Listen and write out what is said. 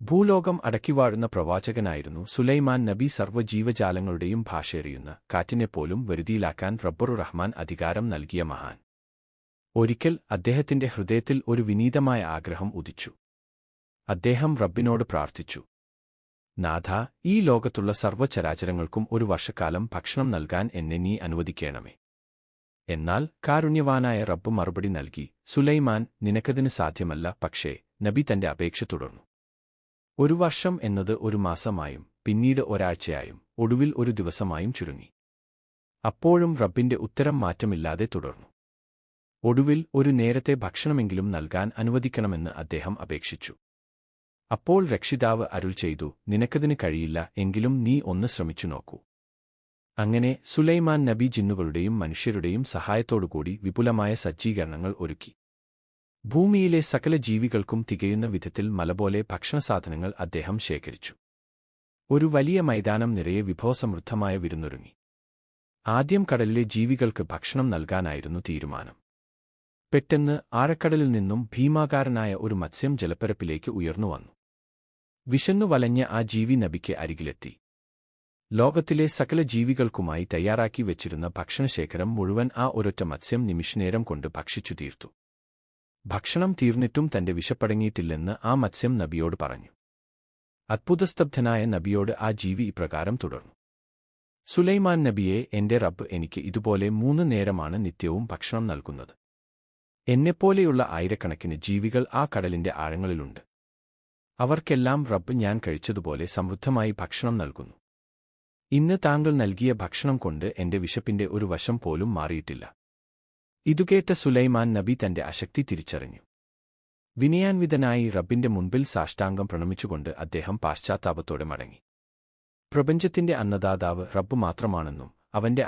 ഭൂലോകം അടക്കിവാഴുന്ന പ്രവാചകനായിരുന്നു സുലൈമാൻ നബി. സർവ്വജീവജാലങ്ങളുടെയും ഭാഷയറിയുന്ന കാറ്റിനെപ്പോലും വരുതിയിലാക്കാൻ റബ്ബുർ-റഹ്മാൻ അധികാരം നൽകിയ മഹാൻ. ഒരിക്കൽ അദ്ദേഹത്തിന്റെ ഹൃദയത്തിൽ ഒരു വിനീതമായ ആഗ്രഹം ഉദിച്ചു. അദ്ദേഹം റബ്ബിനോട് പ്രാർത്ഥിച്ചു, നാഥാ, ഈ ലോകത്തുള്ള സർവ്വചരാചരങ്ങൾക്കും ഒരു വർഷക്കാലം ഭക്ഷണം നൽകാൻ എന്നെ നീ അനുവദിക്കേണമേ. എന്നാൽ കാരുണ്യവാനായ റബ്ബ് മറുപടി നൽകി, സുലൈമാൻ, നിനക്കതിന് സാധ്യമല്ല. പക്ഷേ നബി തന്റെ അപേക്ഷ തുടർന്നു. ഒരു വർഷം എന്നത് ഒരു മാസമായും പിന്നീട് ഒരാഴ്ചയായും ഒടുവിൽ ഒരു ദിവസമായും ചുരുങ്ങി. അപ്പോഴും റബ്ബിന്റെ ഉത്തരം മാറ്റമില്ലാതെ തുടർന്നു. ഒടുവിൽ ഒരു നേരത്തെ ഭക്ഷണമെങ്കിലും നൽകാൻ അനുവദിക്കണമെന്ന് അദ്ദേഹം അപേക്ഷിച്ചു. അപ്പോൾ രക്ഷിതാവ് അരുൾ ചെയ്തു, നിനക്കതിന് കഴിയില്ല, എങ്കിലും നീ ഒന്ന് ശ്രമിച്ചു നോക്കൂ. അങ്ങനെ സുലൈമാൻ നബി ജിന്നുകളുടെയും മനുഷ്യരുടെയും സഹായത്തോടുകൂടി വിപുലമായ സജ്ജീകരണങ്ങൾ ഒരുക്കി. ഭൂമിയിലെ സകല ജീവികൾക്കും തികയുന്ന വിധത്തിൽ മലപോലെ ഭക്ഷണസാധനങ്ങൾ അദ്ദേഹം ശേഖരിച്ചു. ഒരു വലിയ മൈതാനം നിറയെ വിഭവസമൃദ്ധമായ വിരുന്നൊരുങ്ങി. ആദ്യം കടലിലെ ജീവികൾക്ക് ഭക്ഷണം നൽകാനായിരുന്നു തീരുമാനം. പെട്ടെന്ന് ആഴക്കടലിൽ നിന്നും ഭീമാകാരനായ ഒരു മത്സ്യം ജലപ്പരപ്പിലേക്ക് ഉയർന്നുവന്നു. വിശന്നു വലഞ്ഞ ആ ജീവി നബിക്ക് അരികിലെത്തി. ലോകത്തിലെ സകല ജീവികൾക്കുമായി തയ്യാറാക്കി വെച്ചിരുന്ന ഭക്ഷണശേഖരം മുഴുവൻ ആ ഒരൊറ്റ മത്സ്യം നിമിഷനേരം കൊണ്ട് ഭക്ഷിച്ചു തീർത്തു. ഭക്ഷണം തീർന്നിട്ടും തന്റെ വിശപ്പടങ്ങിയിട്ടില്ലെന്ന് ആ മത്സ്യം നബിയോട് പറഞ്ഞു. അത്ഭുതസ്തബ്ധനായ നബിയോട് ആ ജീവി ഇപ്രകാരം തുടർന്നു, സുലൈമാൻ നബിയെ, എന്റെ റബ്ബ് എനിക്ക് ഇതുപോലെ 3 നേരമാണ് നിത്യവും ഭക്ഷണം നൽകുന്നത്. എന്നെപ്പോലെയുള്ള ആയിരക്കണക്കിന് ജീവികൾ ആ കടലിന്റെ ആഴങ്ങളിലുണ്ട്. അവർക്കെല്ലാം റബ്ബ് ഞാൻ കഴിച്ചതുപോലെ സമൃദ്ധമായി ഭക്ഷണം നൽകുന്നു. ഇന്ന് താങ്കൾ നൽകിയ ഭക്ഷണം കൊണ്ട് എന്റെ വിശപ്പിന്റെ ഒരു വശം പോലും മാറിയിട്ടില്ല. ഇതുകേട്ട സുലൈമാൻ നബി തന്റെ അശക്തി തിരിച്ചറിഞ്ഞു. വിനയാൻവിതനായി റബ്ബിന്റെ മുൻപിൽ സാഷ്ടാംഗം പ്രണമിച്ചുകൊണ്ട് അദ്ദേഹം പാശ്ചാത്താപത്തോടെ മടങ്ങി. പ്രപഞ്ചത്തിന്റെ അന്നദാതാവ് റബ്ബ് മാത്രമാണെന്നും അവന്റെ